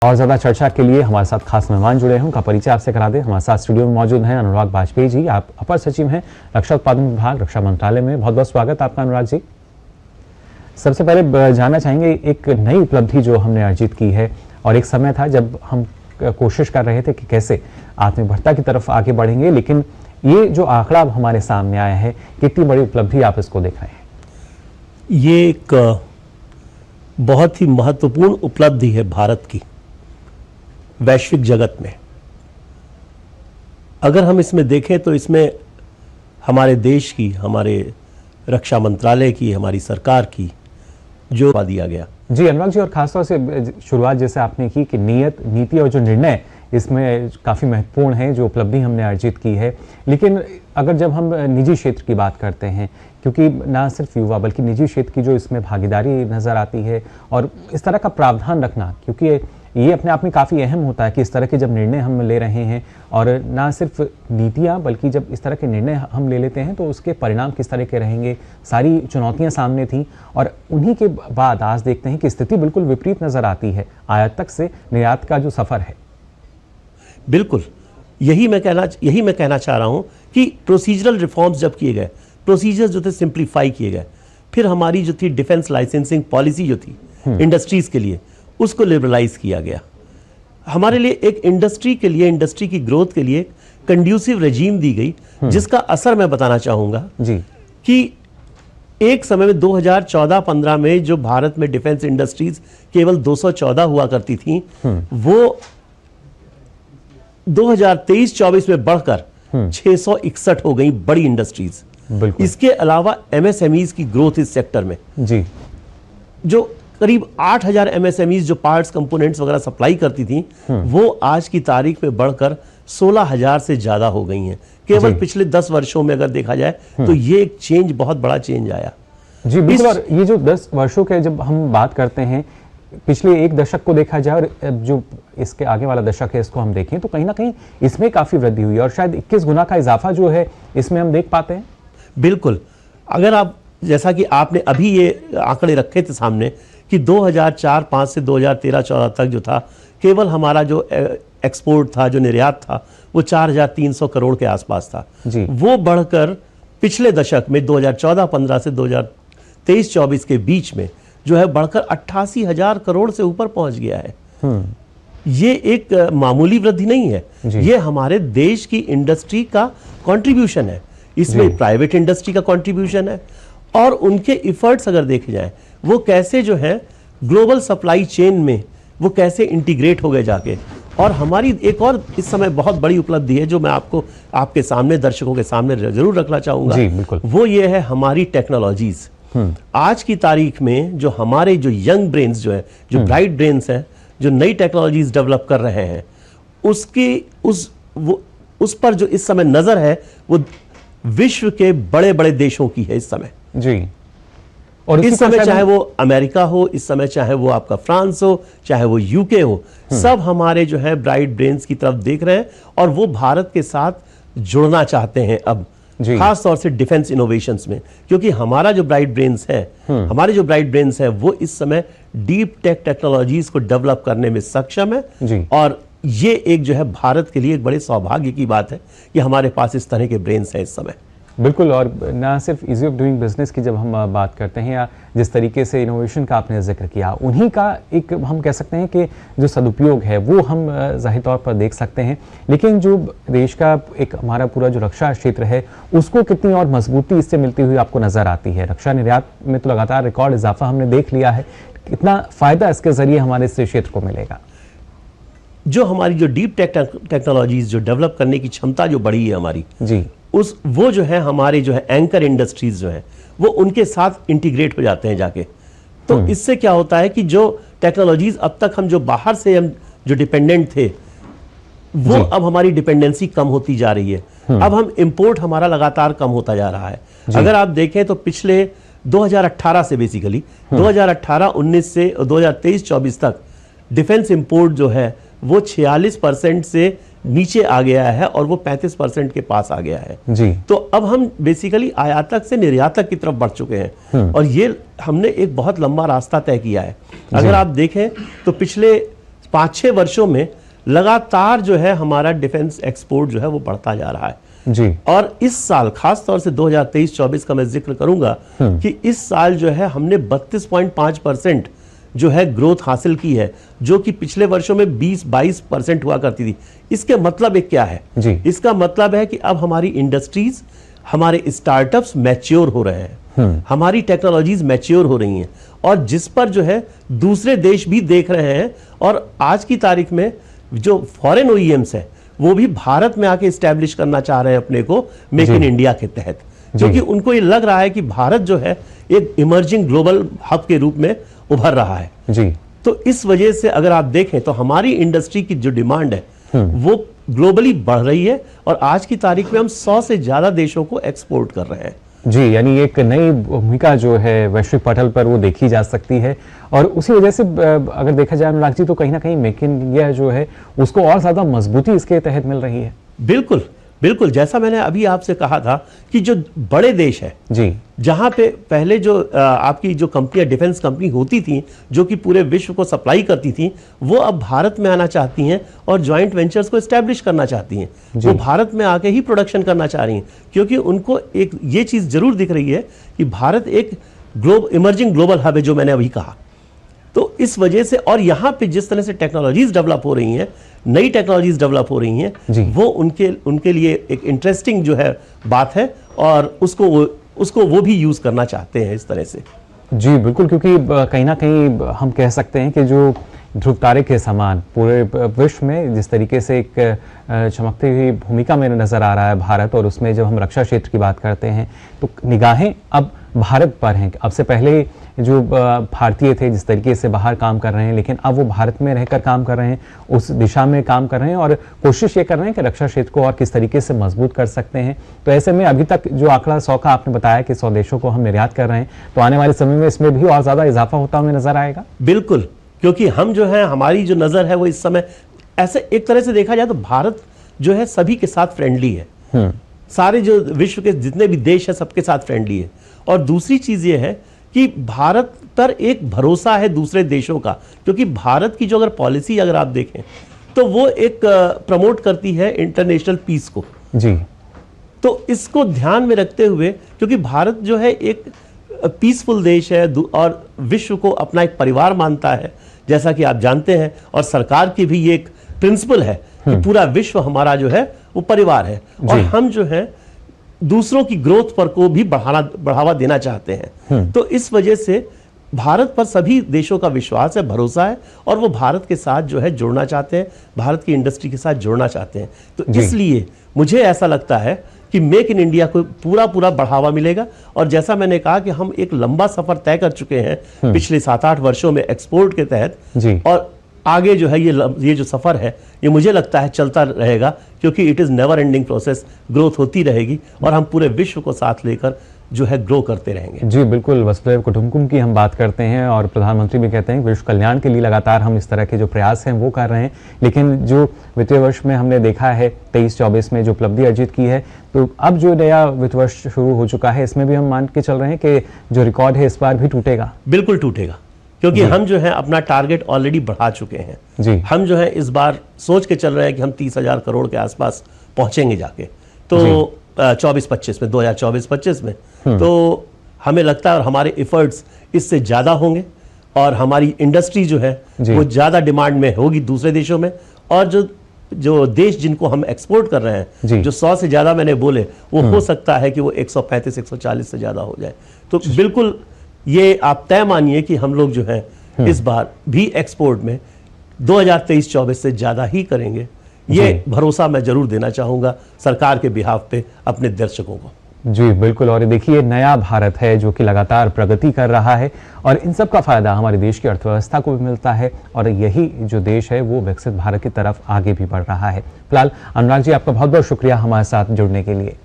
और ज़्यादा चर्चा के लिए हमारे साथ खास मेहमान जुड़े हैं, उनका परिचय आपसे करा दें। हमारे साथ स्टूडियो में मौजूद हैं अनुराग बाजपेयी जी, आप अपर सचिव हैं रक्षा उत्पादन विभाग, रक्षा मंत्रालय में। बहुत बहुत स्वागत आपका अनुराग जी। सबसे पहले जानना चाहेंगे, एक नई उपलब्धि जो हमने अर्जित की है और एक समय था जब हम कोशिश कर रहे थे कि कैसे आत्मनिर्भरता की तरफ आगे बढ़ेंगे, लेकिन ये जो आंकड़ा हमारे सामने आया है, कितनी बड़ी उपलब्धि आप इसको देख रहे हैं? ये एक बहुत ही महत्वपूर्ण उपलब्धि है भारत की वैश्विक जगत में। अगर हम इसमें देखें तो इसमें हमारे देश की, हमारे रक्षा मंत्रालय की, हमारी सरकार की जो दिया गया। जी अनुराग जी, और खासतौर से शुरुआत जैसे आपने की कि नियत, नीति और जो निर्णय इसमें काफ़ी महत्वपूर्ण है, जो उपलब्धि हमने अर्जित की है। लेकिन अगर जब हम निजी क्षेत्र की बात करते हैं, क्योंकि ना सिर्फ युवा बल्कि निजी क्षेत्र की जो इसमें भागीदारी नज़र आती है और इस तरह का प्रावधान रखना, क्योंकि ये अपने आप में काफ़ी अहम होता है कि इस तरह के जब निर्णय हम ले रहे हैं और ना सिर्फ नीतियाँ बल्कि जब इस तरह के निर्णय हम ले लेते हैं तो उसके परिणाम किस तरह के रहेंगे, सारी चुनौतियाँ सामने थी। और उन्हीं के बाद आज देखते हैं कि स्थिति बिल्कुल विपरीत नज़र आती है। आयात से निर्यात का जो सफ़र है, बिल्कुल यही मैं कहना चाह रहा हूँ कि प्रोसीजरल रिफॉर्म्स जब किए गए, प्रोसीजर्स जो थे सिंप्लीफाई किए गए, फिर हमारी जो थी डिफेंस लाइसेंसिंग पॉलिसी जो थी इंडस्ट्रीज के लिए, उसको लिबरलाइज किया गया। हमारे लिए एक इंडस्ट्री के लिए, इंडस्ट्री की ग्रोथ के लिए कंड्यूसिव रेजीम दी गई, जिसका असर मैं बताना चाहूंगा जी कि एक समय में 2014-15 में जो भारत में डिफेंस इंडस्ट्रीज केवल 214 हुआ करती थी, वो 2023-24 में बढ़कर 661 हो गई बड़ी इंडस्ट्रीज। इसके अलावा एमएसएमईज की ग्रोथ इस सेक्टर में जी, जो करीब 8000 एमएसएमईज जो पार्ट्स, कंपोनेंट्स वगैरह सप्लाई करती थी, वो आज की तारीख में बढ़कर 16000 से ज्यादा हो गई हैं केवल पिछले 10 वर्षों में। अगर देखा जाए तो ये एक चेंज, बहुत बड़ा चेंज आया जी। बिल्कुल। और ये जो 10 वर्षों के जब हम बात करते हैं, पिछले एक दशक को देखा जाए और जो इसके आगे वाला दशक है इसको हम देखें, तो कहीं ना कहीं इसमें काफी वृद्धि हुई और शायद 21 गुना का इजाफा जो है इसमें हम देख पाते हैं। बिल्कुल। अगर आप, जैसा कि आपने अभी ये आंकड़े रखे थे सामने कि 2004-05 से 2013-14 तक जो था, केवल हमारा जो एक्सपोर्ट था, जो निर्यात था, वो 4300 करोड़ के आसपास था जी। वो बढ़कर पिछले दशक में 2014-15 से 2023-24 के बीच में जो है बढ़कर 88,000 करोड़ से ऊपर पहुंच गया है। ये एक मामूली वृद्धि नहीं है, ये हमारे देश की इंडस्ट्री का कंट्रीब्यूशन है, इसमें प्राइवेट इंडस्ट्री का कंट्रीब्यूशन है और उनके इफर्ट्स अगर देखे जाएं, वो कैसे जो है ग्लोबल सप्लाई चेन में वो कैसे इंटीग्रेट हो गए जाके। और हमारी एक और इस समय बहुत बड़ी उपलब्धि है जो मैं आपको, आपके सामने, दर्शकों के सामने जरूर रखना चाहूंगा, वो ये है हमारी टेक्नोलॉजीज। आज की तारीख में जो हमारे जो यंग ब्रेन्स जो है, जो ब्राइट ब्रेन्स हैं, जो नई टेक्नोलॉजीज डेवलप कर रहे हैं, उसकी उस पर जो इस समय नजर है वो विश्व के बड़े बड़े देशों की है इस समय जी। और इस समय चाहे वो अमेरिका हो, इस समय चाहे वो आपका फ्रांस हो, चाहे वो यूके हो, सब हमारे जो है ब्राइट ब्रेन्स की तरफ देख रहे हैं और वो भारत के साथ जुड़ना चाहते हैं अब, खास तौर से डिफेंस इनोवेशंस में, क्योंकि हमारा जो ब्राइट ब्रेन्स है, हमारे जो ब्राइट ब्रेन्स है वो इस समय डीप टेक टेक्नोलॉजीज को डेवलप करने में सक्षम है। और ये एक जो है भारत के लिए एक बड़े सौभाग्य की बात है कि हमारे पास इस तरह के ब्रेन्स हैं इस समय। बिल्कुल। और ना सिर्फ इजी ऑफ डूइंग बिजनेस की जब हम बात करते हैं या जिस तरीके से इनोवेशन का आपने जिक्र किया, उन्हीं का एक हम कह सकते हैं कि जो सदुपयोग है वो हम जाहिर तौर पर देख सकते हैं। लेकिन जो देश का एक हमारा पूरा जो रक्षा क्षेत्र है उसको कितनी और मजबूती इससे मिलती हुई आपको नजर आती है? रक्षा निर्यात में तो लगातार रिकॉर्ड इजाफा हमने देख लिया है, कितना फायदा इसके जरिए हमारे इस क्षेत्र को मिलेगा? जो हमारी जो डीप टेक्नोलॉजीज जो डेवलप करने की क्षमता जो बढ़ी है हमारी जी, वो जो है हमारे जो है एंकर इंडस्ट्रीज जो है वो उनके साथ इंटीग्रेट हो जाते हैं जाके। तो इससे क्या होता है कि जो टेक्नोलॉजीज अब तक हम जो बाहर से हम जो डिपेंडेंट थे, वो अब हमारी डिपेंडेंसी कम होती जा रही है। अब हम इंपोर्ट हमारा लगातार कम होता जा रहा है। अगर आप देखें तो पिछले 2018 से बेसिकली 2018-19 से 2023-24 तक डिफेंस इंपोर्ट जो है वो 46% से नीचे आ गया है और वो 35% के पास आ गया है जी। तो अब हम बेसिकली आयातक से निर्यातक की तरफ बढ़ चुके हैं और ये हमने एक बहुत लंबा रास्ता तय किया है। अगर आप देखें तो पिछले 5-6 वर्षों में लगातार जो है हमारा डिफेंस एक्सपोर्ट जो है वो बढ़ता जा रहा है जी। और इस साल खास तौर से 2023-24 का मैं जिक्र करूंगा कि इस साल जो है हमने 32.5% जो है ग्रोथ हासिल की है, जो कि पिछले वर्षों में 20-22% हुआ करती थी। इसके मतलब एक क्या है जी। इसका मतलब है कि अब हमारी इंडस्ट्रीज, हमारे स्टार्टअप्स मैच्योर हो रहे हैं, हमारी टेक्नोलॉजीज मैच्योर हो रही हैं और जिस पर जो है दूसरे देश भी देख रहे हैं और आज की तारीख में जो फॉरेन ओईएम्स है वो भी भारत में आके स्टैब्लिश करना चाह रहे हैं अपने को मेक इन इंडिया के तहत, क्योंकि उनको ये लग रहा है कि भारत जो है एक इमर्जिंग ग्लोबल हब के रूप में उभर रहा है जी। तो इस वजह से अगर आप देखें तो हमारी इंडस्ट्री की जो डिमांड है वो ग्लोबली बढ़ रही है और आज की तारीख में हम 100 से ज्यादा देशों को एक्सपोर्ट कर रहे हैं जी। यानी एक नई भूमिका जो है वैश्विक पटल पर वो देखी जा सकती है और उसी वजह से अगर देखा जाए अनुराग जी तो कहीं ना कहीं मेक इन इंडिया जो है उसको और ज्यादा मजबूती इसके तहत मिल रही है। बिल्कुल बिल्कुल, जैसा मैंने अभी आपसे कहा था कि जो बड़े देश है जी, जहां पे पहले जो आपकी जो कंपनियां डिफेंस कंपनी होती थी जो कि पूरे विश्व को सप्लाई करती थी, वो अब भारत में आना चाहती हैं और जॉइंट वेंचर्स को एस्टैब्लिश करना चाहती हैं। वो भारत में आके ही प्रोडक्शन करना चाह रही हैं क्योंकि उनको एक ये चीज जरूर दिख रही है कि भारत एक इमर्जिंग ग्लोबल हब है, जो मैंने अभी कहा। तो इस वजह से और यहाँ पे जिस तरह से टेक्नोलॉजीज डेवलप हो रही हैं, नई टेक्नोलॉजीज डेवलप हो रही हैं, वो उनके लिए एक इंटरेस्टिंग जो है बात है और उसको वो भी यूज करना चाहते हैं इस तरह से। जी बिल्कुल, क्योंकि कहीं ना कहीं हम कह सकते हैं कि जो ध्रुव तारे के समान पूरे विश्व में जिस तरीके से एक चमकती हुई भूमिका में नजर आ रहा है भारत, और उसमें जब हम रक्षा क्षेत्र की बात करते हैं तो निगाहें अब भारत पर हैं। अब से पहले जो भारतीय थे जिस तरीके से बाहर काम कर रहे हैं, लेकिन अब वो भारत में रहकर काम कर रहे हैं, उस दिशा में काम कर रहे हैं और कोशिश ये कर रहे हैं कि रक्षा क्षेत्र को और किस तरीके से मजबूत कर सकते हैं। तो ऐसे में अभी तक जो आंकड़ा 100 का आपने बताया कि 100 देशों को हम निर्यात कर रहे हैं, तो आने वाले समय में इसमें भी और ज्यादा इजाफा होता हमें नजर आएगा। बिल्कुल, क्योंकि हम जो है हमारी जो नजर है वो इस समय ऐसे एक तरह से देखा जाए तो भारत जो है सभी के साथ फ्रेंडली है, सारे जो विश्व के जितने भी देश है सबके साथ फ्रेंडली है। और दूसरी चीज ये है कि भारत पर एक भरोसा है दूसरे देशों का, क्योंकि भारत की जो अगर पॉलिसी अगर आप देखें तो वो एक प्रमोट करती है इंटरनेशनल पीस को जी। तो इसको ध्यान में रखते हुए, क्योंकि भारत जो है एक पीसफुल देश है और विश्व को अपना एक परिवार मानता है, जैसा कि आप जानते हैं, और सरकार की भी ये एक प्रिंसिपल है कि पूरा विश्व हमारा जो है वो परिवार है और हम जो है दूसरों की ग्रोथ पर को भी बढ़ावा देना चाहते हैं। तो इस वजह से भारत पर सभी देशों का विश्वास है, भरोसा है और वो भारत के साथ जो है जुड़ना चाहते हैं, भारत की इंडस्ट्री के साथ जुड़ना चाहते हैं। तो इसलिए मुझे ऐसा लगता है कि मेक इन इंडिया को पूरा बढ़ावा मिलेगा। और जैसा मैंने कहा कि हम एक लंबा सफर तय कर चुके हैं पिछले 7-8 वर्षों में एक्सपोर्ट के तहत, और आगे जो है ये जो सफर है ये मुझे लगता है चलता रहेगा, क्योंकि it is never ending process, growth होती रहेगी और हम पूरे विश्व को साथ लेकर जो है ग्रो करते रहेंगे। जी बिल्कुल, वसुधैव कुटुंबकम की हम बात करते हैं और प्रधानमंत्री भी कहते हैं विश्व कल्याण के लिए लगातार हम इस तरह के जो प्रयास हैं वो कर रहे हैं। लेकिन जो वित्तीय वर्ष में हमने देखा है 23-24 में जो उपलब्धि अर्जित की है, तो अब जो नया वित्त वर्ष शुरू हो चुका है इसमें भी हम मान के चल रहे हैं कि जो रिकॉर्ड है इस बार भी टूटेगा। बिल्कुल टूटेगा, क्योंकि हम जो है अपना टारगेट ऑलरेडी बढ़ा चुके हैं जी। हम जो है इस बार सोच के चल रहे हैं कि हम 30,000 करोड़ के आसपास पहुंचेंगे जाके, तो 24-25 में 2024-25 में तो हमें लगता है और हमारे एफर्ट्स इससे ज़्यादा होंगे और हमारी इंडस्ट्री जो है वो ज़्यादा डिमांड में होगी दूसरे देशों में। और जो देश जिनको हम एक्सपोर्ट कर रहे हैं, जो 100 से ज़्यादा मैंने बोले, वो हो सकता है कि वो 135-140 से ज़्यादा हो जाए। तो बिल्कुल ये आप तय मानिए कि हम लोग जो है इस बार भी एक्सपोर्ट में 2023-24 से ज़्यादा ही करेंगे। ये भरोसा मैं जरूर देना चाहूँगा सरकार के बिहाफ पे अपने दर्शकों को। जी बिल्कुल, और देखिए नया भारत है जो कि लगातार प्रगति कर रहा है और इन सब का फायदा हमारे देश की अर्थव्यवस्था को भी मिलता है और यही जो देश है वो विकसित भारत की तरफ आगे भी बढ़ रहा है। फिलहाल अनुराग जी, आपका बहुत बहुत शुक्रिया हमारे साथ जुड़ने के लिए।